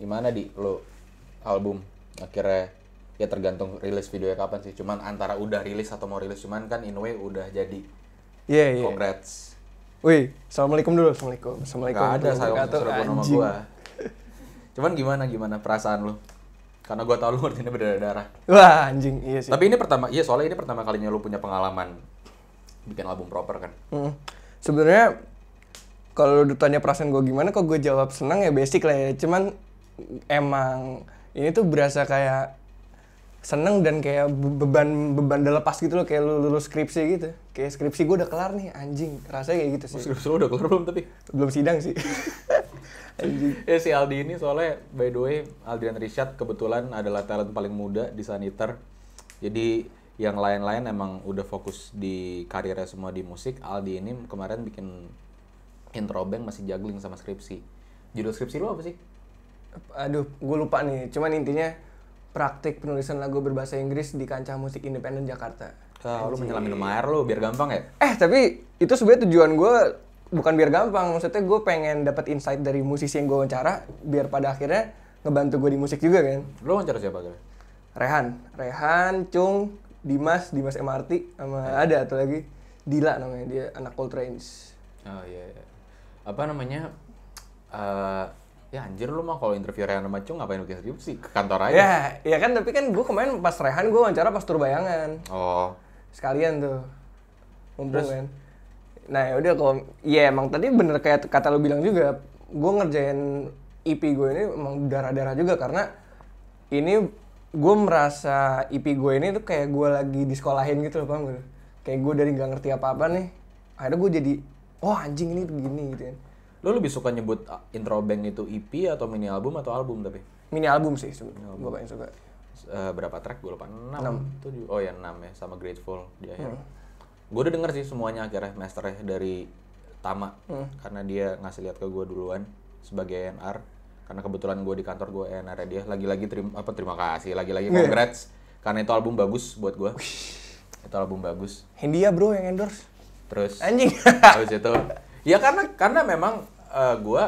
Gimana di lo album akhirnya ya tergantung rilis videonya kapan sih. Cuman antara udah rilis atau mau rilis cuman kan in a way udah jadi. Iya. Congrats. Wih, assalamualaikum dulu. Assalamualaikum. Gak ada saya nama anjing. gua. Cuman gimana perasaan lo? Karena gua tau lo ngertiinnya berdarah-darah. Wah, anjing. Iya sih. Tapi ini soalnya ini pertama kalinya lo punya pengalaman bikin album proper kan. Sebenarnya kalau ditanya perasaan gue gimana, kok gue jawab senang ya basic lah ya. Cuman emang ini tuh berasa kayak seneng dan kayak beban udah lepas gitu loh, kayak lu lulus skripsi gitu. Kayak skripsi gue udah kelar nih, anjing. Rasanya kayak gitu sih. Skripsi lo udah kelar belum tapi? Belum sidang sih. Anjing. Ya si Aldi ini soalnya by the way Aldian Rishad kebetulan adalah talent paling muda di Saniter. Jadi yang lain-lain emang udah fokus di karirnya semua di musik. Aldi ini kemarin bikin intro band masih juggling sama skripsi. Judul skripsi lo apa sih? Aduh, gue lupa nih. Cuman intinya praktik penulisan lagu berbahasa Inggris di kancah musik independen Jakarta. Lu menyelamin air lo biar gampang ya? Tapi itu sebenarnya tujuan gue bukan biar gampang. Maksudnya gue pengen dapat insight dari musisi yang gue wawancara biar pada akhirnya ngebantu gue di musik juga kan. Lo wawancara siapa kira? Rehan, Cung, Dimas MRT, sama ada atau lagi Dila namanya, dia anak Coltrane's. Oh iya. Apa namanya? Ya anjir lu mah kalau interview Rehan sama Cung ngapain bikin skripsi? Ke kantor aja. Ya kan, tapi kan gue kemarin pas Rehan gue wawancara pas tur bayangan. Oh. Sekalian tuh. Mumpung kan. Nah ya udah kalau emang tadi bener kayak kata lu bilang juga, gue ngerjain EP gue ini emang darah-darah juga karena ini gue merasa EP gue ini tuh kayak gue lagi disekolahin gitu loh, paham gak? Kayak gue dari nggak ngerti apa-apa nih, akhirnya gue jadi, oh anjing ini begini gitu kan. Lo lebih suka nyebut intro band itu EP atau mini album atau album tapi? Mini album sih sebenernya, gue paling suka. Berapa track? Gue lupa. 6. Oh ya 6 ya, sama Grateful di akhir. Gue udah denger sih semuanya akhirnya, masternya dari Tama. Karena dia ngasih lihat ke gue duluan sebagai A&R. Karena kebetulan gue di kantor gue A&R dia. Lagi-lagi terima kasih, lagi-lagi congrats. Karena itu album bagus buat gue. Itu album bagus. Hindia bro yang endorse. Terus anjing. Terus itu ya karena memang gue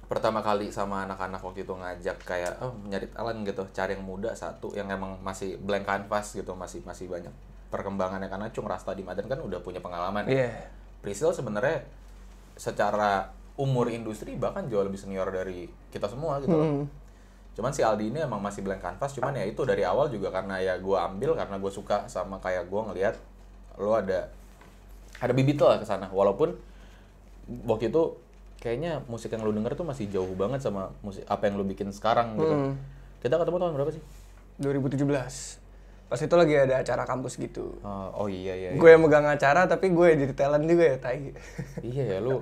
pertama kali sama anak-anak waktu itu ngajak kayak nyari talent gitu, cari yang muda satu yang emang masih blank canvas gitu, masih banyak perkembangannya karena Cung Rasta di Madan kan udah punya pengalaman. Priscil sebenarnya secara umur industri bahkan jauh lebih senior dari kita semua gitu loh. Cuman si Aldi ini emang masih blank canvas, cuman ya itu dari awal juga karena ya gue ambil karena gue suka sama kayak gue ngelihat lo ada bibit lah ke sana, walaupun waktu itu kayaknya musik yang lu denger tuh masih jauh banget sama musik apa yang lu bikin sekarang gitu. Kita ketemu tahun berapa sih? 2017. Pas itu lagi ada acara kampus gitu. Oh iya. Gue yang megang acara tapi gue jadi talent juga ya, tai. Iya ya lu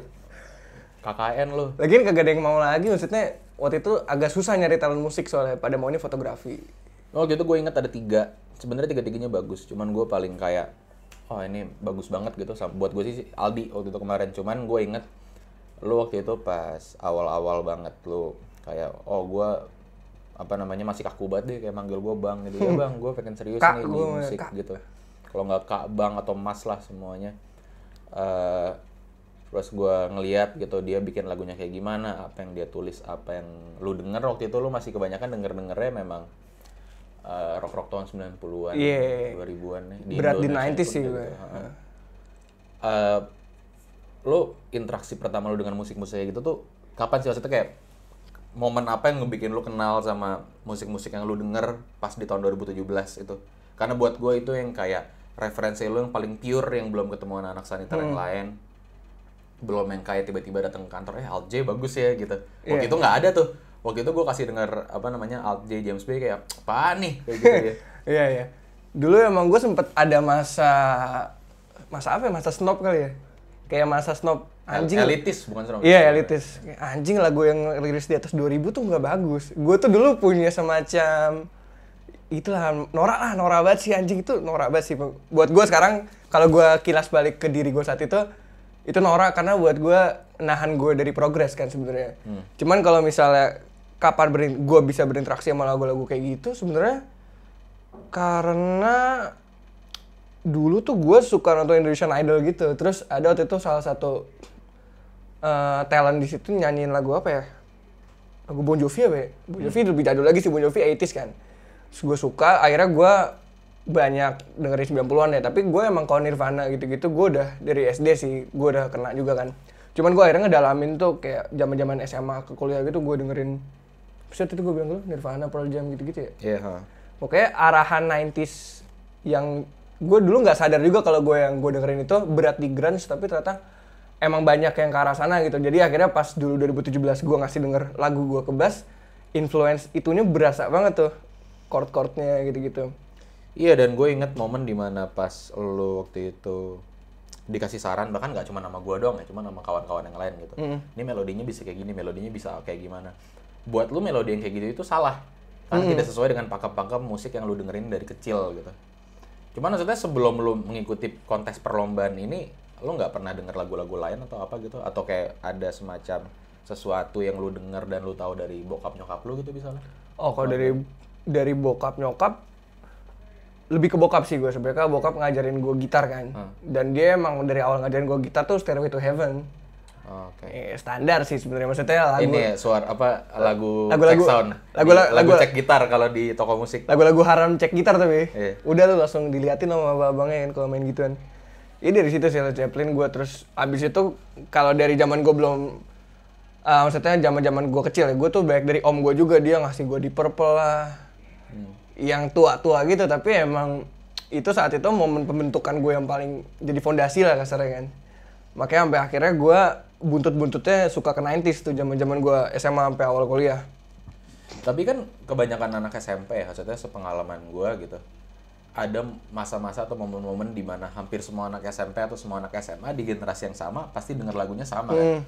KKN lu. Lagian kagak ada yang mau lagi, maksudnya waktu itu agak susah nyari talent musik soalnya pada maunya fotografi. Oh gitu, gue ingat ada 3. Sebenarnya 3-3-nya bagus, cuman gue paling kayak ini bagus banget gitu. Buat gue sih Aldi waktu itu kemarin, cuman gue inget lu waktu itu pas awal-awal banget lu kayak gue masih kaku banget deh, kayak manggil gue bang gitu. Ya bang, gue pengen serius Kak, nih di musik gitu. Kalau nggak kak bang atau mas lah semuanya. Terus gue ngeliat gitu dia bikin lagunya kayak gimana, apa yang dia tulis, apa yang lu denger waktu itu. Lu masih kebanyakan dengernya memang rock tahun 90-an, 2000-an nih. Berat di 90s sih gue. Lu interaksi pertama lu dengan musik-musik kayak gitu tuh kapan sih? Maksudnya kayak momen apa yang ngebikin lu kenal sama musik-musik yang lu denger pas di tahun 2017 itu? Karena buat gue itu yang kayak referensi lu yang paling pure, yang belum ketemu anak-anak Saniter yang lain. Belum yang kayak tiba-tiba datang ke kantor, Alt J bagus ya gitu. Waktu itu nggak ada tuh. Waktu itu gue kasih denger Alt J James Bay kayak apaan nih kayak gitu ya. Iya. Dulu emang gue sempet ada masa apa ya? Masa snob kali ya. Kayak masa snob anjing. Elitis bukan snob. Iya, elitis. Anjing lagu yang rilis di atas 2000 tuh nggak bagus. Gue tuh dulu punya semacam itulah norak banget sih, anjing itu norak banget sih. Buat gue sekarang kalau gue kilas balik ke diri gue saat itu norak karena buat gue nahan gue dari progres kan sebenarnya. Cuman kalau misalnya kapan gue bisa berinteraksi sama lagu-lagu kayak gitu sebenarnya karena dulu tuh gue suka nonton Indonesian Idol gitu. Terus ada waktu itu salah satu talent di situ nyanyiin lagu apa ya? lagu Bon Jovi apa ya? Bon Jovi lebih jadul lagi sih, Bon Jovi 80s kan. Terus gue suka, akhirnya gue banyak dengerin 90-an ya, tapi gue emang kalau Nirvana gitu-gitu gue udah dari SD sih, gue udah kena juga kan. Cuman gue akhirnya ngedalamin tuh kayak zaman-zaman SMA ke kuliah gitu gue dengerin, terus itu gue bilang dulu Nirvana, Pearl Jam gitu-gitu ya. Iya, Pokoknya arahan 90s yang gue dulu nggak sadar juga kalau gue dengerin itu berat di grunge, tapi ternyata emang banyak yang ke arah sana gitu. Jadi akhirnya pas dulu 2017 gue ngasih denger lagu gue ke bass, influence itunya berasa banget tuh, chord-chordnya gitu-gitu. Iya, dan gue inget momen dimana pas lo waktu itu dikasih saran, bahkan nggak cuma nama gue doang ya, cuma nama kawan-kawan yang lain gitu. Ini melodinya bisa kayak gini, melodinya bisa kayak gimana. Buat lu melodi yang kayak gitu itu salah, karena tidak sesuai dengan pakem-pakem musik yang lu dengerin dari kecil gitu. Cuman maksudnya sebelum lu mengikuti kontes perlombaan ini, lu nggak pernah denger lagu-lagu lain atau apa gitu? Atau kayak ada semacam sesuatu yang lu denger dan lu tahu dari bokap nyokap lu gitu misalnya? Oh, kalau dari bokap nyokap, lebih ke bokap sih gue sebenarnya. Bokap ngajarin gue gitar kan, dan dia emang dari awal ngajarin gue gitar tuh Stairway to Heaven. Oke. Standar sih sebenarnya, maksudnya lagu Ini ya, suara apa lagu Lagu-lagu- cek sound. Lagu cek gitar kalau di toko musik. lagu-lagu haram cek gitar tapi Iya. udah lu langsung diliatin sama abang-abangnya kan kalau main gituan. Ini dari situ sih Led Zeppelin gue. Terus abis itu kalau dari zaman gue belum maksudnya zaman gue kecil ya, gue tuh banyak dari om gue juga, dia ngasih gue Deep Purple lah, yang tua-tua gitu. Tapi emang itu saat itu momen pembentukan gue yang paling jadi fondasi lah kasarnya kan. Makanya sampai akhirnya gue buntut-buntutnya suka ke 90s tuh zaman-zaman gue SMA sampai awal kuliah. Tapi kan kebanyakan anak SMP ya, maksudnya sepengalaman gue gitu, ada masa-masa atau momen-momen di mana hampir semua anak SMP atau semua anak SMA di generasi yang sama pasti denger lagunya sama kan.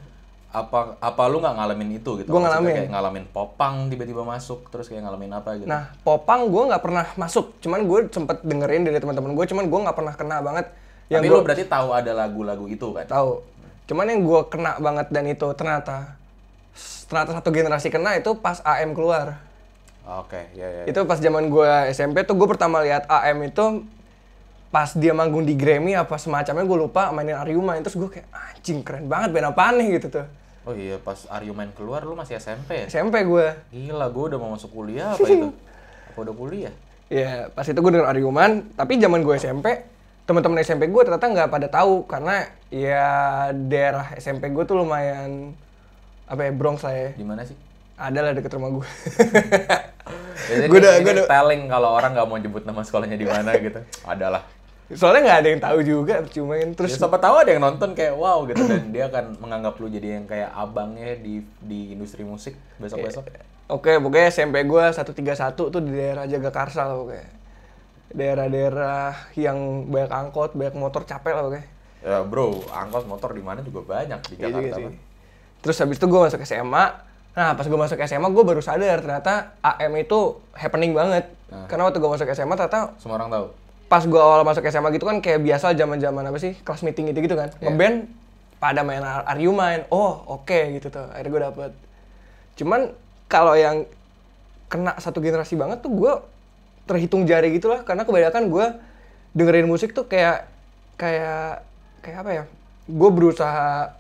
Apa lu nggak ngalamin itu gitu? Gue Maksudnya ngalamin. kayak ngalamin popang tiba-tiba masuk, terus kayak ngalamin apa gitu? Nah, popang gue nggak pernah masuk, cuman gue sempet dengerin dari teman-teman gue, cuman gue nggak pernah kena banget. Tapi Yang lu berarti tahu ada lagu-lagu itu kan? tahu. Cuman yang gue kena banget dan itu ternyata satu generasi kena itu pas AM keluar. Oke, ya. Itu pas zaman gue SMP tuh gue pertama lihat AM itu pas dia manggung di Grammy apa semacamnya, gue lupa, mainin Are You Mine. Terus gue kayak anjing keren banget, band apaan nih gitu tuh. Oh iya, pas Are You Mine keluar lu masih SMP ya? SMP gue. Gila, gue udah mau masuk kuliah apa itu? Apa udah kuliah? Ya, pas itu gue denger Are You Mine, tapi zaman gue SMP, teman-teman SMP gue ternyata nggak pada tahu karena ya daerah SMP gue tuh lumayan apa ya, Bronx lah ya. Di mana sih? Ada lah deket rumah gue. Biasanya Gua udah- ini gua udah- telling kalau orang nggak mau jemput nama sekolahnya di mana gitu. Adalah. Soalnya nggak ada yang tahu juga, cuman Terus terus siapa tahu ada yang nonton kayak wow gitu, dan dia akan menganggap lu jadi yang kayak abangnya di industri musik besok-besok. oke, pokoknya SMP gue 131 tuh di daerah Jagakarsa lah pokoknya. Daerah-daerah yang banyak angkot, banyak motor, capek lah pokoknya. Ya bro, angkot motor di mana juga banyak di Jakarta. Gitu. Kan? Terus habis itu gue masuk SMA. Nah, pas gue masuk SMA gue baru sadar ternyata AM itu happening banget. Karena waktu gue masuk SMA ternyata Semua orang tahu. pas gue awal masuk SMA gitu kan kayak biasa zaman-zaman apa sih, kelas meeting gitu kan. Ngeband pada main Are You Mine. Oh, oke gitu tuh. Akhirnya gue dapet. Cuman kalau yang kena satu generasi banget tuh gue terhitung jari gitu lah, karena kebanyakan gue dengerin musik tuh kayak apa ya? Gue berusaha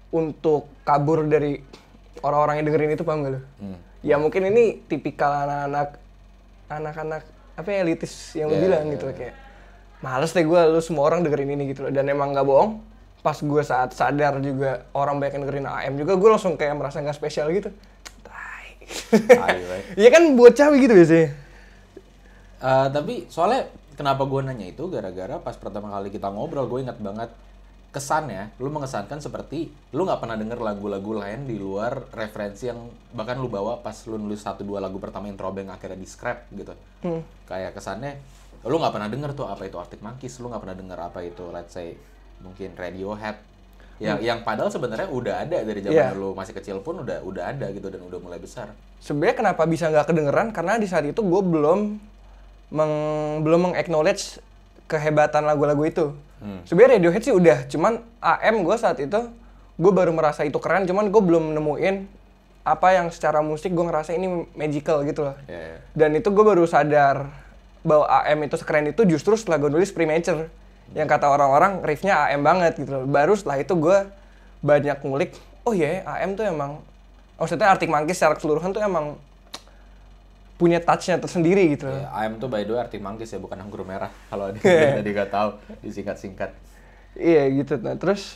untuk kabur dari orang-orang yang dengerin itu, paham gak lu? Ya mungkin ini tipikal anak-anak apa ya, elitis yang lu bilang gitu loh, kayak males deh gue, lu semua orang dengerin ini gitu loh. Dan emang gak bohong, pas gue saat sadar juga orang banyak yang dengerin AM juga, gue langsung kayak merasa gak spesial gitu. Tai. Iya kan bocah gitu biasanya. Tapi soalnya kenapa gue nanya itu gara-gara pas pertama kali kita ngobrol, gue ingat banget kesannya lu mengesankan seperti lu nggak pernah denger lagu-lagu lain di luar referensi yang bahkan lu bawa pas lu nulis 1-2 lagu pertama intro band akhirnya di scrap gitu. Kayak kesannya lu nggak pernah denger tuh apa itu Arctic Monkeys, lu nggak pernah denger apa itu let's say mungkin Radiohead. Yang padahal sebenarnya udah ada dari zaman lu masih kecil pun udah ada gitu dan udah mulai besar. Sebenarnya kenapa bisa nggak kedengeran, karena di saat itu gue belum meng-acknowledge kehebatan lagu-lagu itu. Sebenarnya Radiohead sih udah, cuman AM gue saat itu gue baru merasa itu keren, cuman gue belum nemuin apa yang secara musik gue ngerasa ini magical gitu loh. Dan itu gue baru sadar bahwa AM itu sekeren itu justru setelah gue nulis Premature, yang kata orang-orang riffnya AM banget gitu loh. Baru setelah itu gue banyak ngulik, oh iya AM tuh emang maksudnya Arctic Monkeys secara keseluruhan tuh emang punya touch-nya tersendiri gitu. Ya, AM tuh by the way Arctic Monkeys ya, bukan anggur merah. Kalau ada yang tadi nggak tahu, disingkat-singkat. Iya gitu. Nah terus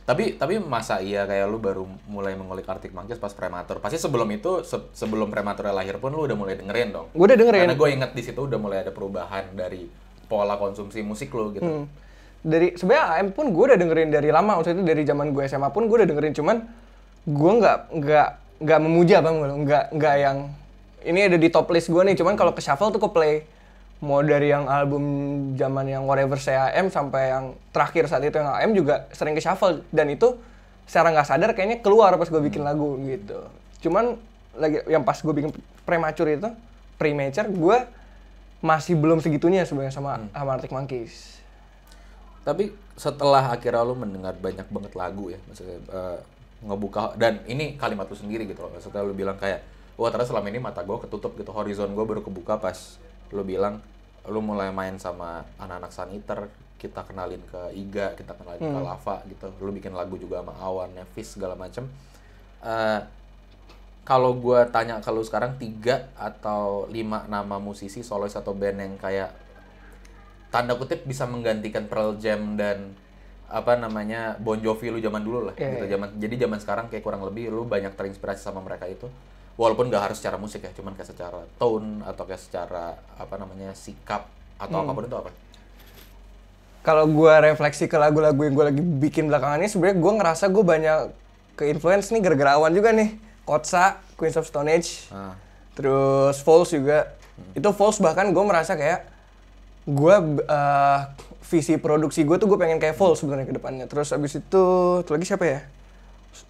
Tapi masa iya kayak lu baru mulai mengulik Arctic Monkeys pas prematur? Pasti sebelum itu, sebelum prematurnya lahir pun lu udah mulai dengerin dong? gue udah dengerin. Karena gue inget di situ udah mulai ada perubahan dari pola konsumsi musik lu gitu. Dari sebenarnya AM pun gue udah dengerin dari lama, maksudnya dari zaman gue SMA pun gue udah dengerin, cuman gue nggak memuja bang, nggak yang ini ada di top list gue nih, cuman kalau ke shuffle tuh ke play mau dari yang album zaman yang Whatever Say I Am sampai yang terakhir saat itu yang AM juga sering ke shuffle, dan itu secara nggak sadar kayaknya keluar pas gue bikin lagu gitu. Cuman lagi yang pas gue bikin premature gue masih belum segitunya sebenarnya sama Arctic Monkeys. Tapi setelah akhirnya lu mendengar banyak banget lagu ya, maksudnya ngebuka, dan ini kalimat lu sendiri gitu loh, maksudnya lu bilang kayak, wah ternyata selama ini mata gue ketutup gitu, horizon gue baru kebuka pas lu bilang lu mulai main sama anak-anak Saniter, kita kenalin ke Iga, kita kenalin ke Lava gitu, lu bikin lagu juga sama Awan, Nevis segala macem. Kalau gue tanya ke lu sekarang 3 atau 5 nama musisi solois atau band yang kayak tanda kutip bisa menggantikan Pearl Jam dan apa namanya Bon Jovi lu zaman dulu lah gitu. Jadi zaman sekarang kayak kurang lebih lu banyak terinspirasi sama mereka itu. Walaupun gak harus secara musik ya, cuman kayak secara tone atau kayak secara apa namanya sikap atau apapun itu apa? Kalau gue refleksi ke lagu-lagu yang gue lagi bikin belakangan ini, sebenarnya gue ngerasa gue banyak ke-influence nih gara-gara Awan juga nih. Kotsa, Queens of Stone Age, terus Falls juga. Itu Falls bahkan gue merasa kayak gue visi produksi gue tuh gue pengen kayak Falls sebenarnya ke depannya. Terus abis itu lagi siapa ya?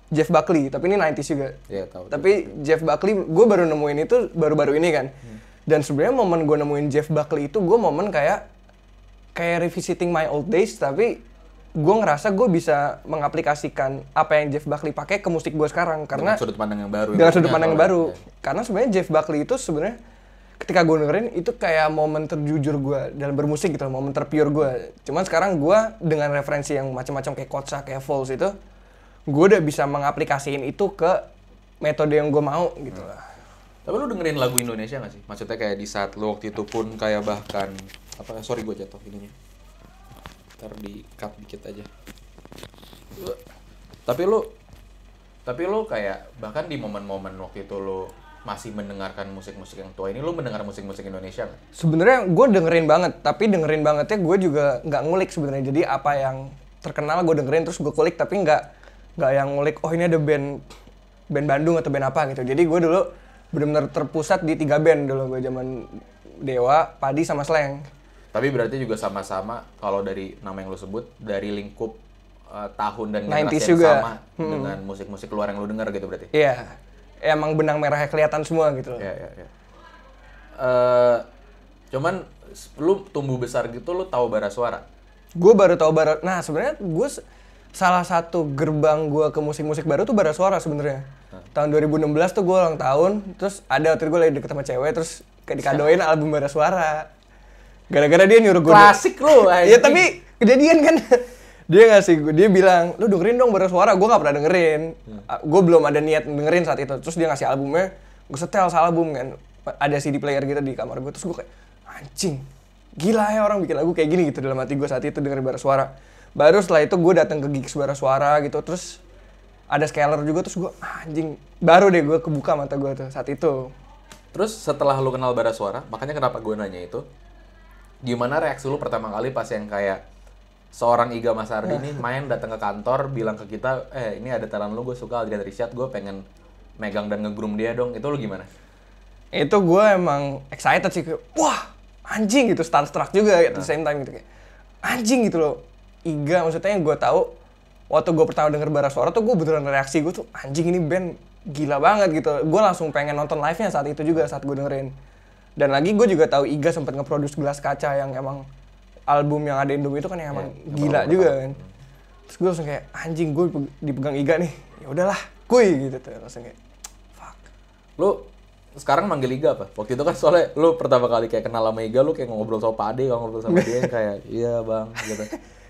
Jeff Buckley, tapi ini 90s juga. Iya, tahu. Tapi Jeff Buckley gue baru nemuin itu baru-baru ini kan. Dan sebenarnya momen gue nemuin Jeff Buckley itu gue momen kayak revisiting my old days, tapi gue ngerasa gue bisa mengaplikasikan apa yang Jeff Buckley pakai ke musik gue sekarang karena dengan sudut pandang yang baru. Dengan sudut pandang yang baru. Karena sebenarnya Jeff Buckley itu sebenarnya ketika gue dengerin itu kayak momen terjujur gue dalam bermusik gitu, momen terpure gue. Cuman sekarang gue dengan referensi yang macam-macam kayak Kotsa, kayak Falls itu, gue udah bisa mengaplikasiin itu ke metode yang gue mau gitu lah. Tapi lu dengerin lagu Indonesia gak sih? Maksudnya kayak di saat lu waktu itu pun kayak bahkan sorry gue jatuh ininya. Ntar di cut dikit aja. Tapi lu kayak bahkan di momen-momen waktu itu lu masih mendengarkan musik-musik yang tua ini, lu mendengar musik-musik Indonesia nggak? Sebenarnya gue dengerin banget, tapi dengerin bangetnya gue juga nggak ngulik sebenarnya. Jadi apa yang terkenal gue dengerin terus gue kulik, tapi nggak yang ngulik. Oh ini ada band Bandung atau band apa gitu. Jadi gue dulu benar-benar terpusat di 3 band dulu gue zaman Dewa, Padi sama Slang. Tapi berarti juga sama-sama kalau dari nama yang lu sebut dari lingkup tahun dan generasi yang juga sama dengan musik-musik luar yang lu denger gitu berarti? Iya. Emang benang merahnya kelihatan semua gitu loh. Iya. Cuman lu tumbuh besar gitu, lu tahu bara suara? Gue baru tahu bara. Nah sebenarnya gue salah satu gerbang gue ke musik-musik baru tuh bara suara sebenarnya. Tahun 2016 tuh gue ulang tahun, terus ada waktu itu gue lagi deket sama cewek, terus kayak dikadoin album bara suara. Gara-gara dia nyuruh gue. Klasik lu. Iya tapi kejadian kan. Dia ngasih gue, dia bilang, lu dengerin dong bara suara, gue gak pernah dengerin. Gue belum ada niat dengerin saat itu. Terus dia ngasih albumnya, gue setel album kan. Ada CD player gitu di kamar gue, terus gue kayak, anjing, gila ya orang bikin lagu kayak gini gitu dalam hati gue saat itu dengerin bara suara. Baru setelah itu gue datang ke gigs bara suara gitu, terus ada Scalar juga, terus gue, anjing, baru deh gue kebuka mata gue tuh saat itu. Terus setelah lu kenal bara suara, makanya kenapa gue nanya itu, gimana reaksi lu pertama kali pas yang kayak seorang Iga Masardi nih main datang ke kantor bilang ke kita, ini ada talent lu, gue suka Adrian Rishad, gue pengen megang dan nge-groom dia dong. Itu lu gimana? Itu gue emang excited sih, kayak, wah anjing gitu, starstruck juga at the same time gitu kayak anjing gitu loh. Iga maksudnya yang gue tahu waktu gue pertama denger bara suara tuh gue beneran reaksi gue tuh anjing ini band gila banget gitu. Gue langsung pengen nonton live-nya saat itu juga saat gue dengerin. Dan lagi gue juga tahu Iga sempat nge-produce Gelas Kaca yang emang album yang ada Indomie itu kan yang emang gila juga kan. Terus gue langsung kayak anjing gue dipegang Iga nih. Ya udahlah, kuy gitu tuh langsung kayak fuck. Lu sekarang manggil Iga apa? Waktu itu kan soalnya lu pertama kali kayak kenal sama Iga, lu kayak ngobrol sama Pak Ade, ngobrol sama dia kayak iya bang gitu.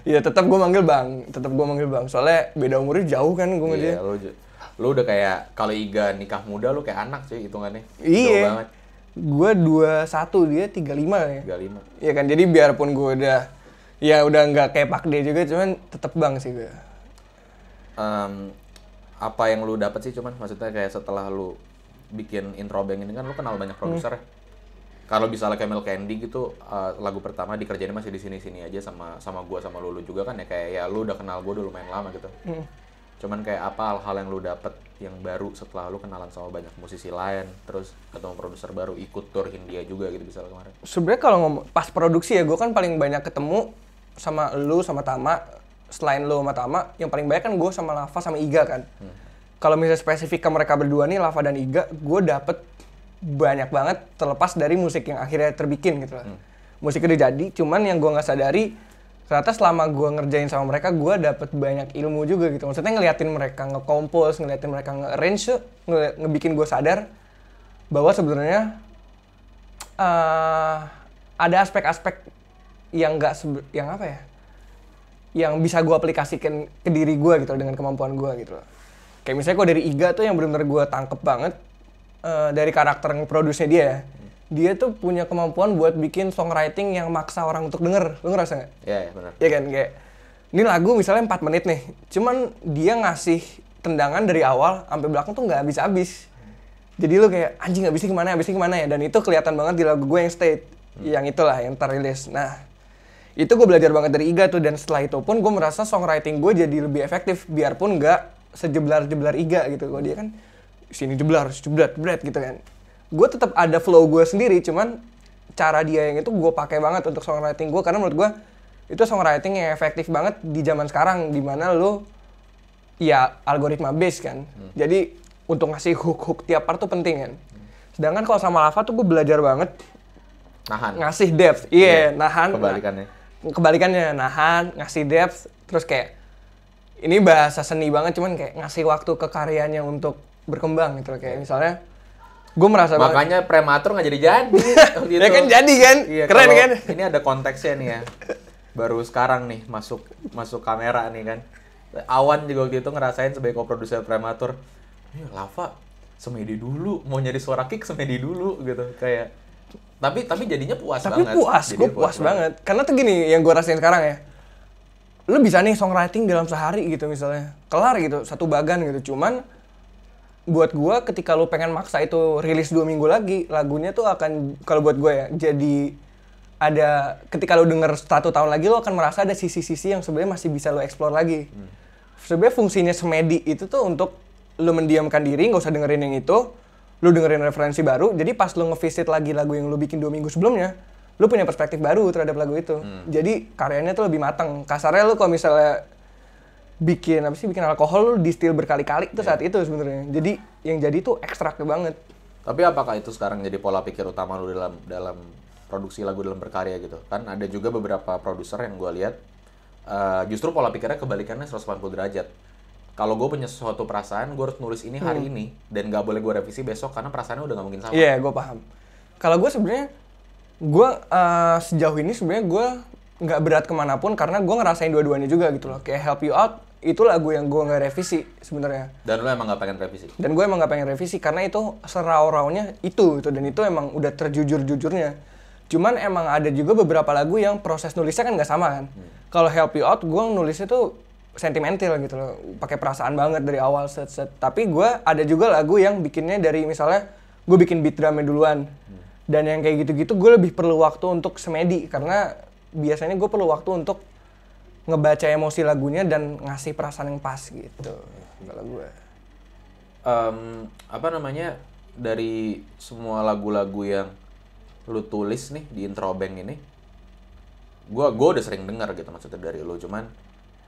Iya tetap gue manggil bang, Soalnya beda umurnya jauh kan gue sama dia. Iya, lu Lu udah kayak kalau Iga nikah muda lu kayak anak sih hitungannya. Jauh Iya. banget. Gue 21, dia 35 ya. 35. Iya kan, jadi biarpun gue udah nggak kayak Pak D juga, cuman tetep bang sih gue. Apa yang lu dapet sih cuman maksudnya kayak setelah lu bikin intro band ini kan lu kenal banyak produser ya. Kalau misalnya Camel Candy gitu lagu pertama dikerjain masih di sini-sini aja sama gua sama Lulu juga kan ya, kayak ya lu udah kenal gua udah lumayan lama gitu. Cuman kayak apa hal-hal yang lu dapet yang baru setelah lu kenalan sama banyak musisi lain, terus ketemu produser baru, ikut tour Hindia juga gitu misalnya kemarin. Sebenarnya kalau ngomong pas produksi ya, gue kan paling banyak ketemu sama lu sama Tama. Selain lu sama Tama, yang paling banyak kan gue sama Lava sama Iga kan. Kalau misalnya spesifik ke mereka berdua nih, Lava dan Iga, gue dapet banyak banget terlepas dari musik yang akhirnya terbikin gitu lah. Musik udah jadi, cuman yang gue nggak sadari ternyata selama gue ngerjain sama mereka, gue dapet banyak ilmu juga gitu. Maksudnya ngeliatin mereka nge-compose, ngeliatin mereka nge-arrange, ngebikin gue sadar bahwa sebenarnya ada aspek-aspek yang yang apa ya, yang bisa gue aplikasikan ke diri gue gitu dengan kemampuan gue gitu loh. Kayak misalnya kok dari Iga tuh yang benar-benar gue tangkep banget dari karakter nge-produce-nya dia ya. Dia tuh punya kemampuan buat bikin songwriting yang maksa orang untuk denger. Lu ngerasa nggak? Iya, benar. Iya kan, kayak ini lagu misalnya 4 menit nih. Cuman dia ngasih tendangan dari awal sampai belakang tuh nggak habis-habis. Jadi lu kayak anjing habisnya gimana ya. Dan itu kelihatan banget di lagu gue yang State. Yang itulah yang terrilis. Nah, itu gue belajar banget dari Iga tuh, dan setelah itu pun gue merasa songwriting gue jadi lebih efektif biarpun nggak sejeblar-jeblar Iga gitu. Kalau dia kan sini jeblar gitu kan. Gue tetap ada flow gue sendiri, cuman cara dia yang itu gue pakai banget untuk songwriting gue, karena menurut gue itu songwriting yang efektif banget di zaman sekarang, dimana lu ya algoritma based kan. Jadi untuk ngasih hook tiap part tuh penting kan. Sedangkan kalau sama Lava tuh gue belajar banget ngasih depth. Nahan. Kebalikannya nahan, ngasih depth, terus kayak ini bahasa seni banget, cuman kayak ngasih waktu ke karyanya untuk berkembang gitu. Kayak misalnya gue merasa makanya prematur nggak jadi gitu. Ya kan jadi kan, iya, keren kan. Ini ada konteksnya nih ya, baru sekarang nih masuk kamera nih kan. Awan juga waktu itu ngerasain sebagai co-produser prematur, Lava semedi dulu, mau nyari suara kick semedi dulu gitu kayak. Tapi jadinya puas banget. Gue puas banget. Karena tuh gini yang gue rasain sekarang ya, lu bisa nih songwriting dalam sehari gitu misalnya, kelar gitu satu bagan gitu. Cuman buat gue ketika lu pengen maksa itu rilis 2 minggu lagi, lagunya tuh akan, kalau buat gue ya, jadi ada ketika lu denger 1 tahun lagi, lu akan merasa ada sisi-sisi yang sebenarnya masih bisa lu explore lagi. Sebenarnya fungsinya semedi itu tuh untuk lu mendiamkan diri, nggak usah dengerin yang itu, lu dengerin referensi baru, jadi pas lu ngevisit lagi lagu yang lu bikin 2 minggu sebelumnya, lu punya perspektif baru terhadap lagu itu. Jadi karyanya tuh lebih matang. Kasarnya lu kalau misalnya bikin alkohol, lu distil berkali-kali itu saat itu sebenarnya. Jadi yang jadi tuh ekstrak banget. Tapi apakah itu sekarang jadi pola pikir utama lu dalam produksi lagu, dalam berkarya gitu? Kan ada juga beberapa produser yang gue lihat justru pola pikirnya kebalikannya 180 derajat. Kalau gue punya sesuatu perasaan, gue harus nulis ini hari ini dan gak boleh gue revisi besok karena perasaannya udah gak mungkin sama. Iya, gue paham. Kalau gue sebenarnya sejauh ini sebenarnya gue nggak berat kemanapun karena gue ngerasain dua-duanya juga gitu loh. Kayak Help You Out itu lagu yang gue nggak revisi sebenarnya. Dan lu emang nggak pengen revisi? Dan gue emang nggak pengen revisi karena itu serau-raunya itu dan itu emang udah terjujur-jujurnya. Cuman emang ada juga beberapa lagu yang proses nulisnya kan nggak sama kan. Kalau Help You Out gue nulisnya tuh sentimental gitu loh, pakai perasaan banget dari awal set. Tapi gue ada juga lagu yang bikinnya dari misalnya gue bikin beat drumnya duluan. Dan yang kayak gitu-gitu gue lebih perlu waktu untuk semedi karena biasanya gue perlu waktu untuk ngebaca emosi lagunya dan ngasih perasaan yang pas gitu kalau gue. Dari semua lagu-lagu yang lu tulis nih di intro band ini, gue udah sering dengar gitu maksudnya dari lu, cuman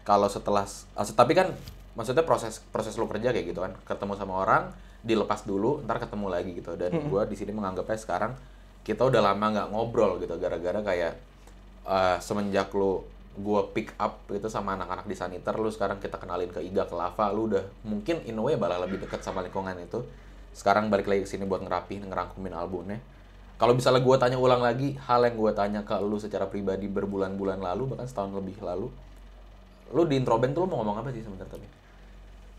kalau tapi kan maksudnya proses lu kerja kayak gitu kan, ketemu sama orang, dilepas dulu, ntar ketemu lagi gitu. Dan gue di sini menganggapnya sekarang kita udah lama nggak ngobrol gitu gara-gara kayak semenjak gue pick up gitu sama anak-anak di Saniter, lu sekarang kita kenalin ke Iga, ke Lava, lu udah mungkin in a way malah lebih dekat sama lingkungan itu. Sekarang balik lagi ke sini buat ngerangkumin albumnya. Kalau misalnya gue tanya ulang lagi hal yang gue tanya ke lu secara pribadi berbulan-bulan lalu, bahkan setahun lebih lalu, lu di intro band tuh lu mau ngomong apa sih sebenarnya tadi?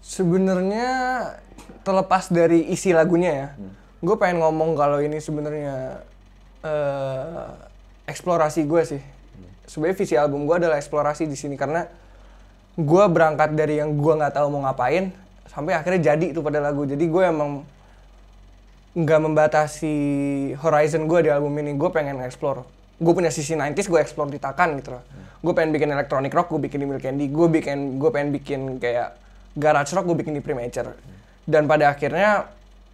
Sebenarnya terlepas dari isi lagunya ya, gue pengen ngomong kalau ini sebenarnya eksplorasi gue sih. Sebenarnya visi album gue adalah eksplorasi di sini karena gue berangkat dari yang gue nggak tahu mau ngapain sampai akhirnya jadi itu pada lagu. Jadi gue emang nggak membatasi horizon gue di album ini. Gue pengen explore. Gue punya sisi 90s, gue explore di Takan gitu loh. Gue pengen bikin electronic rock, gue bikin di Milk Candy. Gue pengen bikin kayak garage rock, gue bikin di Premature. Dan pada akhirnya,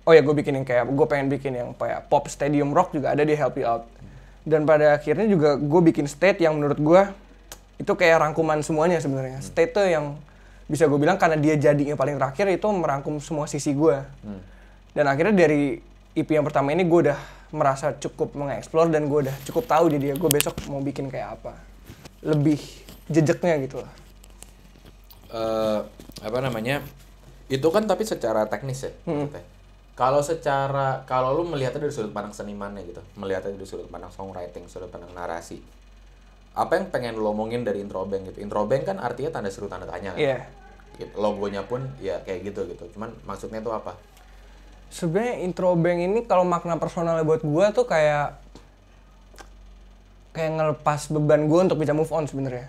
gue pengen bikin yang kayak pop stadium rock juga ada di Help You Out. Dan pada akhirnya juga gue bikin state yang menurut gue itu kayak rangkuman semuanya sebenarnya. State tuh yang bisa gue bilang karena dia jadinya paling terakhir itu merangkum semua sisi gue. Dan akhirnya dari EP yang pertama ini gue udah merasa cukup mengeksplor dan gue udah cukup tahu jadi gue besok mau bikin kayak apa. Lebih jejaknya gitu lah. Itu kan tapi secara teknis ya maksudnya. Kalau lu melihatnya dari sudut pandang senimannya gitu, melihatnya dari sudut pandang songwriting, sudut pandang narasi, apa yang pengen lu omongin dari intro band gitu? Intro band kan artinya tanda seru tanda tanya kan? Iya. Gitu. Logonya pun ya kayak gitu. Cuman maksudnya itu apa? Sebenarnya intro band ini kalau makna personalnya buat gue tuh kayak ngelepas beban gue untuk bisa move on sebenarnya.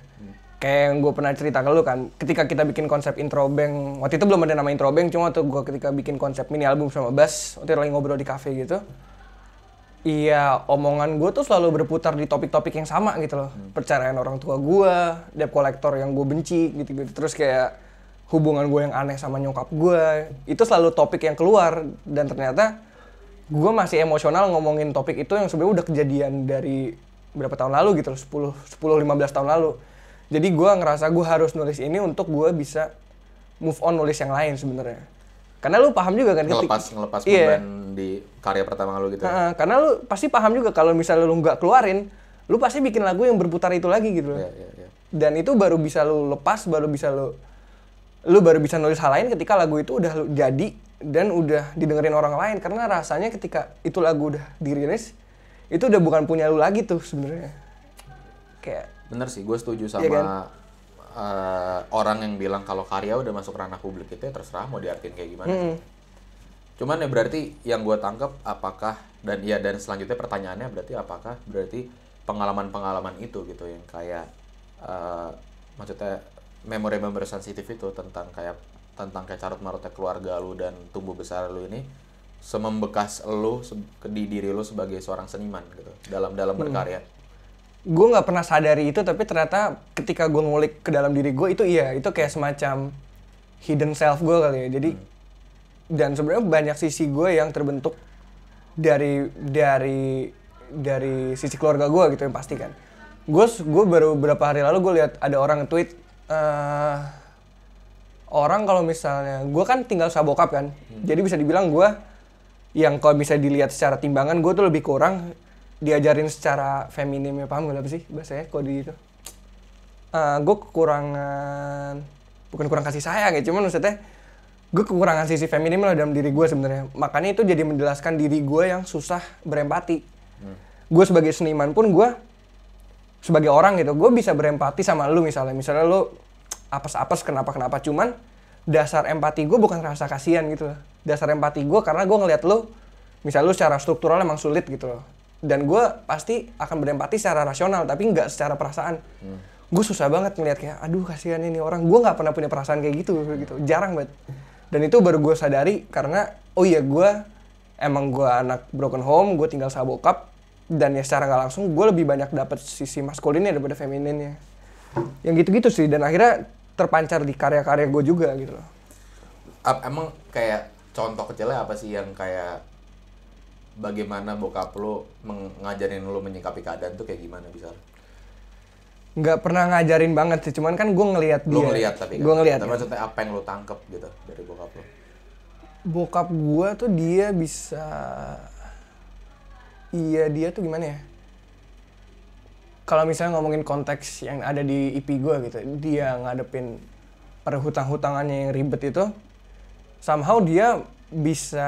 Kayak yang gue pernah cerita ke lu kan, ketika kita bikin konsep intro band, waktu itu belum ada nama intro band, cuma tuh gue ketika bikin konsep mini album sama Bas, waktu itu lagi ngobrol di cafe gitu. Iya, omongan gue tuh selalu berputar di topik-topik yang sama gitu loh. Perceraian orang tua gue, debt collector yang gue benci gitu-gitu. Terus kayak hubungan gue yang aneh sama nyokap gue, itu selalu topik yang keluar. Dan ternyata gue masih emosional ngomongin topik itu yang sebenarnya udah kejadian dari berapa tahun lalu gitu loh, 10-15 tahun lalu. Jadi gue ngerasa gue harus nulis ini untuk gue bisa move on nulis yang lain sebenarnya. Karena lu paham juga kan ngelepas beban di karya pertama lu gitu. Karena lu pasti paham juga kalau misalnya lu nggak keluarin, lu pasti bikin lagu yang berputar itu lagi gitu loh. Yeah. Dan itu baru bisa lu lepas, baru bisa lu baru bisa nulis hal lain ketika lagu itu udah jadi dan udah didengerin orang lain. Karena rasanya ketika itu lagu udah dirilis, itu udah bukan punya lu lagi tuh sebenarnya. Kayak bener sih, gue setuju sama iya kan? Orang yang bilang kalau karya udah masuk ranah publik itu ya terserah mau diartiin kayak gimana. Cuman ya berarti yang gue tangkap apakah dan selanjutnya pertanyaannya berarti pengalaman-pengalaman itu gitu yang kayak maksudnya memori sensitif itu tentang kayak carut marutnya keluarga lu dan tumbuh besar lu ini semembekas lu di diri lu sebagai seorang seniman gitu dalam berkarya. Gue nggak pernah sadari itu, tapi ternyata ketika gue ngulik ke dalam diri gue itu kayak semacam hidden self gue kali ya. Jadi dan sebenarnya banyak sisi gue yang terbentuk dari sisi keluarga gue gitu yang pasti kan. Gue baru beberapa hari lalu gue lihat ada orang nge-tweet orang kalau misalnya gue kan tinggal sama bokap kan, jadi bisa dibilang gue yang kalau bisa dilihat secara timbangan gue tuh lebih kurang diajarin secara feminim ya, paham gak apa sih bahasanya kalau di itu? Gue kekurangan, bukan kurang kasih sayang ya, cuman maksudnya gue kekurangan sisi feminim lah dalam diri gue sebenarnya. Makanya itu jadi menjelaskan diri gue yang susah berempati. Gue sebagai seniman pun gue sebagai orang gitu, gue bisa berempati sama lu misalnya lu apes-apes kenapa, cuman dasar empati gue bukan rasa kasihan gitu loh. Dasar empati gue karena gue ngeliat lu, misalnya lu secara struktural emang sulit gitu loh. Dan gue pasti akan berempati secara rasional, tapi nggak secara perasaan. Gue susah banget ngeliat kayak, aduh kasihan ini orang. Gue nggak pernah punya perasaan kayak gitu, jarang banget. Dan itu baru gue sadari karena, gue anak broken home, gue tinggal sama bokap. Dan ya secara nggak langsung, gue lebih banyak dapet sisi maskulinnya daripada femininnya. Yang gitu-gitu sih, dan akhirnya terpancar di karya-karya gue juga gitu loh. Emang kayak contoh kecilnya apa sih yang kayak bagaimana bokap lo ngajarin lo menyikapi keadaan tuh kayak gimana bisa? Nggak pernah ngajarin banget sih, cuman kan gue ngelihat dia. Lo ngelihat tapi kan? Gue ngelihat. Tapi maksudnya apa yang lo tangkep gitu dari bokap lo? Bokap gue tuh dia bisa... dia tuh gimana ya? Kalau misalnya ngomongin konteks yang ada di EP gue gitu, dia ngadepin perhutang-hutangannya yang ribet itu, somehow dia bisa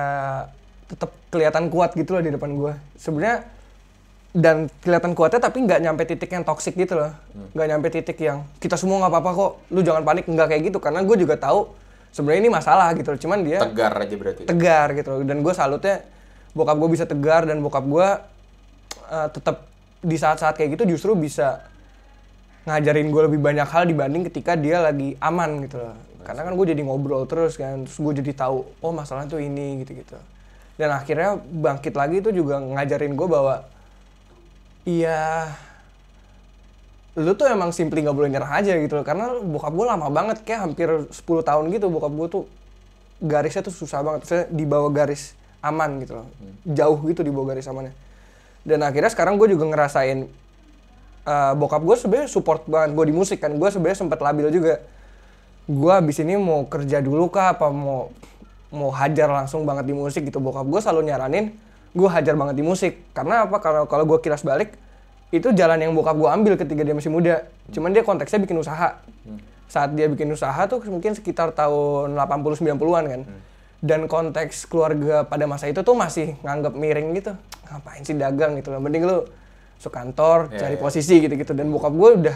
tetap kelihatan kuat gitu loh di depan gue. Sebenarnya dan kelihatan kuatnya tapi nggak nyampe titik yang toksik gitu loh. Nggak nyampe titik yang kita semua nggak apa-apa kok, lu jangan panik, nggak kayak gitu. Karena gue juga tahu sebenarnya ini masalah gitu loh. Cuman dia Tegar aja berarti. tegar gitu loh. Dan gue salutnya bokap gue bisa tegar, dan bokap gue tetap di saat-saat kayak gitu justru bisa ngajarin gue lebih banyak hal dibanding ketika dia lagi aman gitu loh. Karena kan gue jadi ngobrol terus kan, terus gue jadi tahu oh masalah tuh ini gitu-gitu. Dan akhirnya bangkit lagi itu juga ngajarin gue bahwa iya, lu tuh emang simply nggak boleh nyerah aja gitu loh. Karena bokap gue lama banget, kayak hampir 10 tahun gitu bokap gue tuh garisnya tuh susah banget. Maksudnya di bawah garis aman gitu loh. Jauh gitu di bawah garis amannya. Dan akhirnya sekarang gue juga ngerasain bokap gue sebenarnya support banget gue di musik kan. Gue sebenarnya sempat labil juga. Gue abis ini mau kerja dulu kah apa mau hajar langsung banget di musik gitu. Bokap gue selalu nyaranin gue hajar banget di musik. Karena apa? Kalau gue kilas balik, itu jalan yang bokap gue ambil ketika dia masih muda. Cuman dia konteksnya bikin usaha. Saat dia bikin usaha tuh mungkin sekitar tahun 80-90-an kan. Dan konteks keluarga pada masa itu tuh masih nganggap miring gitu. Ngapain sih dagang gitu loh. Mending lu masuk kantor, cari posisi gitu-gitu. Dan bokap gue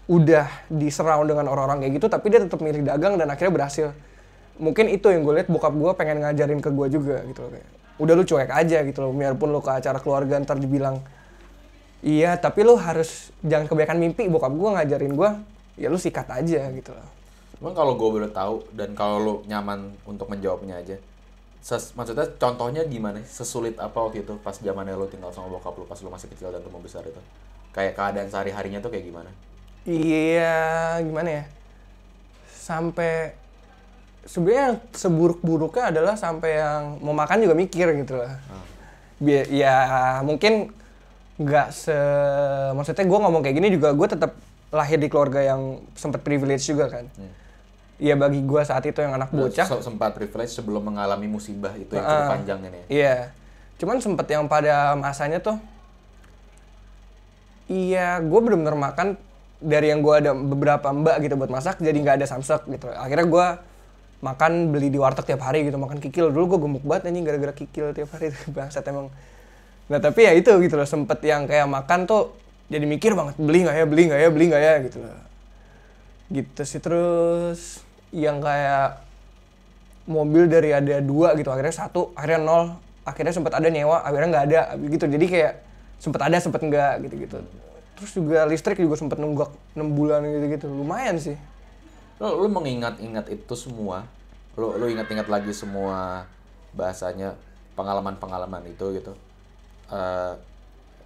udah diserang dengan orang-orang kayak gitu, tapi dia tetap milih dagang dan akhirnya berhasil. Mungkin itu yang gue lihat bokap gue pengen ngajarin ke gue juga gitu loh. Kayak, udah lu cuek aja gitu loh. Biarpun lu ke acara keluarga ntar dibilang iya, tapi lu harus jangan kebanyakan mimpi. Bokap gue ngajarin gue, ya lu sikat aja gitu loh. Emang kalau gue boleh tahu dan kalau lu nyaman untuk menjawabnya aja, maksudnya contohnya gimana? Sesulit apa waktu itu pas zamannya lu tinggal sama bokap lu pas lu masih kecil dan tumbuh besar itu? Kayak keadaan sehari-harinya tuh kayak gimana? Iya, gimana ya? Sampai sebenarnya seburuk-buruknya adalah sampai yang mau makan juga mikir gitu loh. Ya mungkin nggak maksudnya gue ngomong kayak gini juga gue tetap lahir di keluarga yang sempat privilege juga kan. Ya bagi gue saat itu yang anak bocah sempat privilege sebelum mengalami musibah itu yang cukup panjang ini. Iya. Cuman sempet yang pada masanya tuh iya, gue bener-bener makan dari yang gue ada beberapa mbak gitu buat masak, jadi nggak ada samsak gitu. Akhirnya gue makan beli di warteg tiap hari gitu, makan kikil. Dulu gue gemuk banget anjing gara-gara kikil tiap hari. Bangsat emang. Nah tapi ya itu gitu loh, sempet yang kayak makan tuh jadi mikir banget, beli nggak ya gitu loh. Gitu sih. Terus yang kayak mobil dari ada 2 gitu, akhirnya 1, akhirnya 0, akhirnya sempet ada nyewa, akhirnya nggak ada gitu. Jadi kayak sempet ada, sempet enggak gitu-gitu. Terus juga listrik juga sempet nunggak 6 bulan gitu-gitu. Lumayan sih. Lu mengingat-ingat itu semua, lu ingat-ingat lagi semua bahasanya pengalaman-pengalaman itu gitu.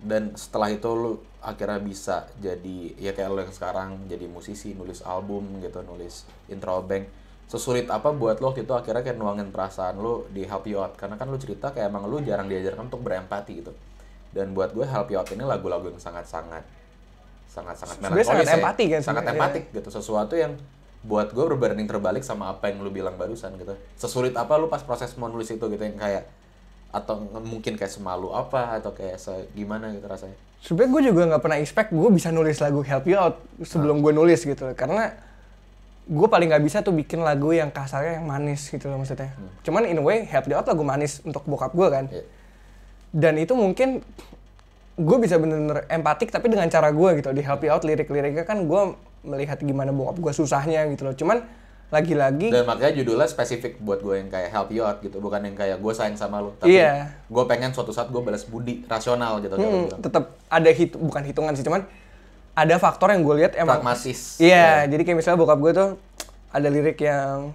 Dan setelah itu lu akhirnya bisa jadi ya kayak lu yang sekarang jadi musisi, nulis album gitu, nulis intro bank. Sesulit apa buat lu waktu itu akhirnya kayak nuangin perasaan lu di Help You Out? Karena kan lu cerita kayak emang lu jarang diajarkan untuk berempati gitu. Dan buat gue Help You Out ini lagu-lagu yang sangat-sangat melankolis, sangat empati kan, sangat empatik gitu. Sesuatu yang buat gue berbanding terbalik sama apa yang lu bilang barusan gitu. Sesulit apa lu pas proses mau nulis itu gitu, yang kayak atau mungkin kayak semalu apa atau kayak gimana gitu rasanya? Sebenarnya gue juga nggak pernah expect gue bisa nulis lagu Help You Out sebelum gue nulis gitu, karena gue paling nggak bisa tuh bikin lagu yang kasarnya yang manis gitu loh maksudnya. Cuman in a way Help You Out lagu manis untuk bokap gue kan. Dan itu mungkin gue bisa bener-bener empatik tapi dengan cara gue gitu. Di Help You Out lirik-liriknya kan gue melihat gimana bokap gue susahnya gitu loh. Cuman lagi-lagi dan makanya judulnya spesifik buat gue yang kayak Help You Out gitu, bukan yang kayak gue sayang sama lo, tapi gue pengen suatu saat gue balas budi rasional gitu. Tetap ada bukan hitungan sih, cuman ada faktor yang gue lihat emang pragmatis. Iya, jadi kayak misalnya bokap gue tuh ada lirik yang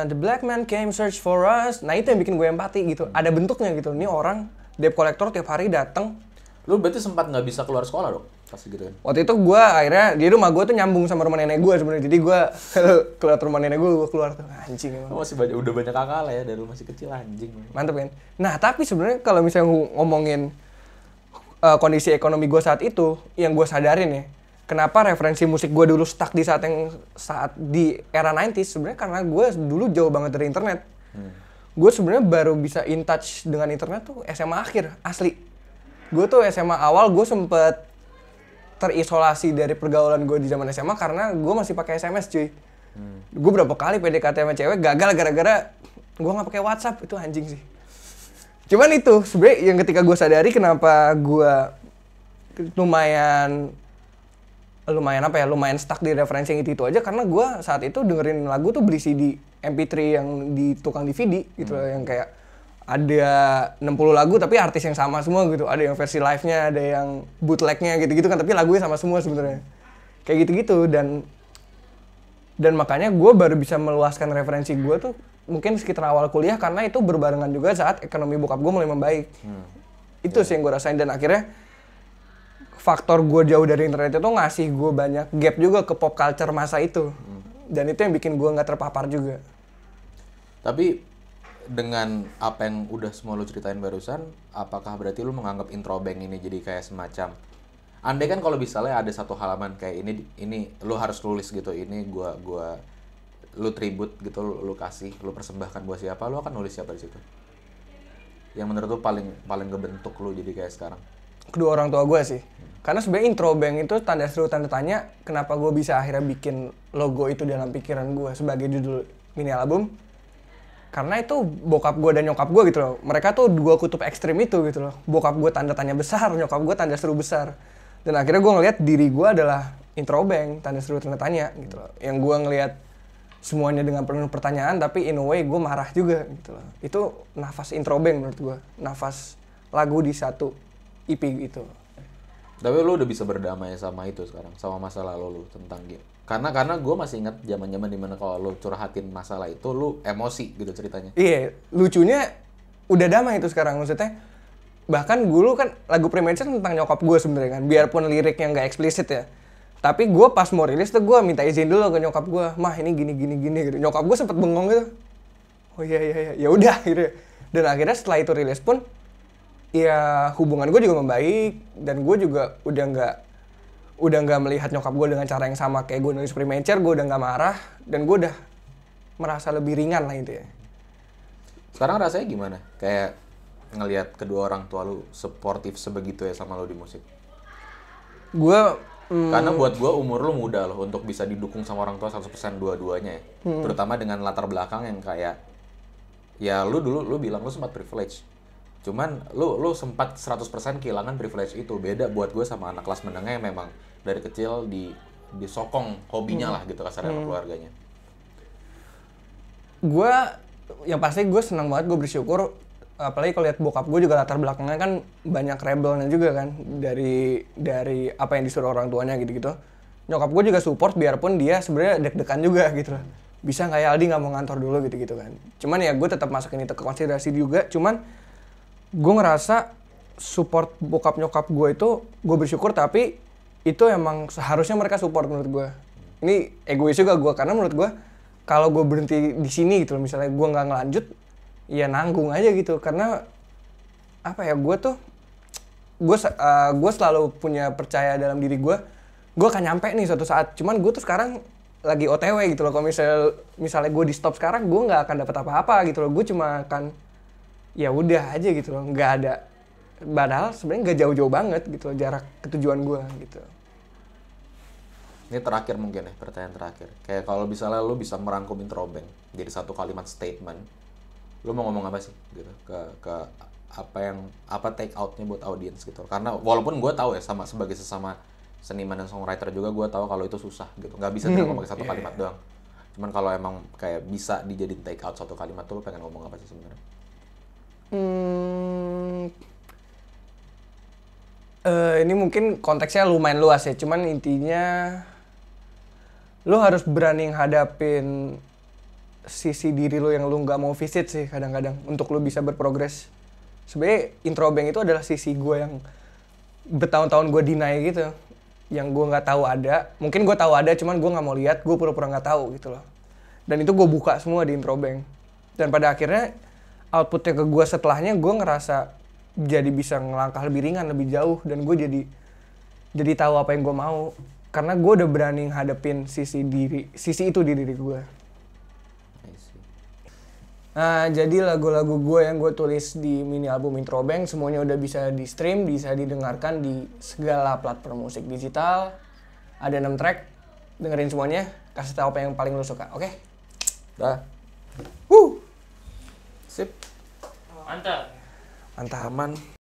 the black man came search for us. Nah itu yang bikin gue empati gitu. Ada bentuknya gitu. Ini orang debt collector tiap hari datang. Lu berarti sempat nggak bisa keluar sekolah dong? Pasti gitu kan? Waktu itu gue akhirnya di rumah gue tuh nyambung sama rumah nenek gue sebenarnya. Jadi gue keluar rumah nenek gue keluar tuh anjing emang. Masih udah banyak akal ya dari lu masih kecil anjing. Mantep kan? Nah tapi sebenarnya kalau misalnya ngomongin kondisi ekonomi gue saat itu, yang gue sadarin ya, kenapa referensi musik gue dulu stuck di saat di era 90s, sebenarnya karena gue dulu jauh banget dari internet. Gue sebenarnya baru bisa in touch dengan internet tuh SMA akhir, asli. Gue tuh SMA awal gue sempet terisolasi dari pergaulan gue di zaman SMA karena gue masih pakai SMS cuy. Gue berapa kali PDKT sama cewek gagal gara-gara gue nggak pakai WhatsApp, itu anjing sih. Cuman itu sebenarnya yang ketika gue sadari kenapa gue lumayan lumayan apa ya, lumayan stuck di referensi yang itu aja karena gue saat itu dengerin lagu tuh beli CD MP3 yang di tukang DVD gitu loh, yang kayak ada 60 lagu tapi artis yang sama semua gitu, ada yang versi live-nya, ada yang bootleg-nya gitu-gitu kan, tapi lagunya sama semua sebenarnya. Kayak gitu-gitu dan makanya gue baru bisa meluaskan referensi gue tuh mungkin sekitar awal kuliah karena itu berbarengan juga saat ekonomi bokap gue mulai membaik. Itu sih yang gue rasain dan akhirnya faktor gue jauh dari internet itu ngasih gue banyak gap juga ke pop culture masa itu. Dan itu yang bikin gue nggak terpapar juga. Tapi dengan apa yang udah semua lu ceritain barusan, apakah berarti lu menganggap intro bank ini jadi kayak semacam, andai kan kalau misalnya ada satu halaman kayak ini lu harus tulis gitu, ini lu tribute gitu, lu kasih, lu persembahkan buat siapa, lu akan nulis siapa di situ? Yang menurut lu paling ngebentuk lu jadi kayak sekarang? Kedua orang tua gue sih. Karena sebenarnya intro bank itu tanda seru tanda tanya kenapa gue bisa akhirnya bikin logo itu dalam pikiran gue sebagai judul mini album. Karena itu bokap gue dan nyokap gue gitu loh. Mereka tuh dua kutub ekstrim itu gitu loh. Bokap gue tanda tanya besar, nyokap gue tanda seru besar. Dan akhirnya gue ngelihat diri gue adalah intro bank, tanda seru tanda tanya gitu loh. Yang gue ngelihat semuanya dengan penuh pertanyaan tapi in a way gue marah juga gitu loh. Itu nafas intro bank menurut gue. Nafas lagu di satu EP gitu. Tapi lu udah bisa berdamai sama itu sekarang, sama masa lalu lu tentang game. Karena gue masih ingat zaman-zaman dimana kalau lu curhatin masalah itu, lu emosi gitu ceritanya. Iya, lucunya udah damai itu sekarang maksudnya. Bahkan dulu kan lagu Premature tentang nyokap gue sebenarnya kan, biarpun liriknya nggak eksplisit ya. Tapi gue pas mau rilis tuh gue minta izin dulu ke nyokap gue, mah ini gini gitu. Nyokap gue sempet bengong gitu. Oh iya, ya udah gitu. Dan akhirnya setelah itu rilis pun, ya hubungan gue juga membaik dan gue juga udah nggak melihat nyokap gue dengan cara yang sama kayak gue nulis Premature. Gue udah nggak marah dan gue udah merasa lebih ringan lah itu ya. Sekarang rasanya gimana? Kayak ngelihat kedua orang tua lu supportive sebegitu ya sama lu di musik? Karena buat gue umur lu muda loh untuk bisa didukung sama orang tua 100% dua-duanya ya. Terutama dengan latar belakang yang kayak, ya lu bilang lu sempat privilege. Cuman lu sempat 100% kehilangan privilege itu. Beda buat gue sama anak kelas menengah yang memang dari kecil disokong hobinya lah gitu kasarnya sama keluarganya. Yang pasti gue senang banget, gue bersyukur. Apalagi kalau lihat bokap gue juga latar belakangnya kan banyak rebelnya juga kan. Dari apa yang disuruh orang tuanya gitu-gitu. Nyokap gue juga support biarpun dia sebenarnya deg-degan juga gitu loh. Bisa nggak ya Aldi nggak mau ngantor dulu gitu-gitu kan. Cuman ya gue tetap masukin itu ke konsiderasi juga. Cuman gue ngerasa support bokap nyokap gue itu gue bersyukur, tapi itu emang seharusnya mereka support menurut gue. Ini egois juga gue karena menurut gue kalau gue berhenti di sini gitu loh, misalnya gue nggak ngelanjut ya nanggung aja gitu. Karena apa ya, gue selalu punya percaya dalam diri gue akan nyampe nih suatu saat. Cuman gue tuh sekarang lagi OTW gitu loh. Kalau misalnya gue di stop sekarang gue nggak akan dapat apa-apa gitu loh. Gue cuma akan ya udah aja gitu loh, nggak ada. Padahal sebenarnya nggak jauh-jauh banget gitu loh jarak ke tujuan gue gitu. Ini terakhir mungkin ya, pertanyaan terakhir. Kayak kalau misalnya lu bisa merangkum intro bank jadi satu kalimat statement, lu mau ngomong apa sih gitu ke apa take outnya buat audiens gitu. Karena walaupun gue tahu ya sebagai sesama seniman dan songwriter juga gue tahu kalau itu susah gitu, nggak bisa ngomong pakai satu kalimat doang. Cuman kalau emang kayak bisa dijadiin take out satu kalimat tuh, lu pengen ngomong apa sih sebenarnya? Ini mungkin konteksnya lumayan luas ya, cuman intinya lo harus berani hadapin sisi diri lo yang lo nggak mau visit sih kadang-kadang untuk lo bisa berprogres. Sebenarnya intro bank itu adalah sisi gue yang bertahun-tahun gue deny gitu, yang gue nggak tahu ada. Mungkin gue tahu ada, cuman gue nggak mau lihat, gue pura-pura nggak tahu gitu loh. Dan itu gue buka semua di intro bank. Dan pada akhirnya outputnya ke gue setelahnya, gue ngerasa jadi bisa ngelangkah lebih ringan, lebih jauh, dan gue jadi tahu apa yang gue mau karena gue udah berani ngadepin sisi itu di diri gue. Nah, jadi lagu-lagu gue yang gue tulis di mini album Intro Bank semuanya udah bisa di stream, bisa didengarkan di segala platform musik digital. Ada 6 track, dengerin semuanya, kasih tahu apa yang paling lo suka, oke? Dah. Sip. Mantap. Mantap. Aman.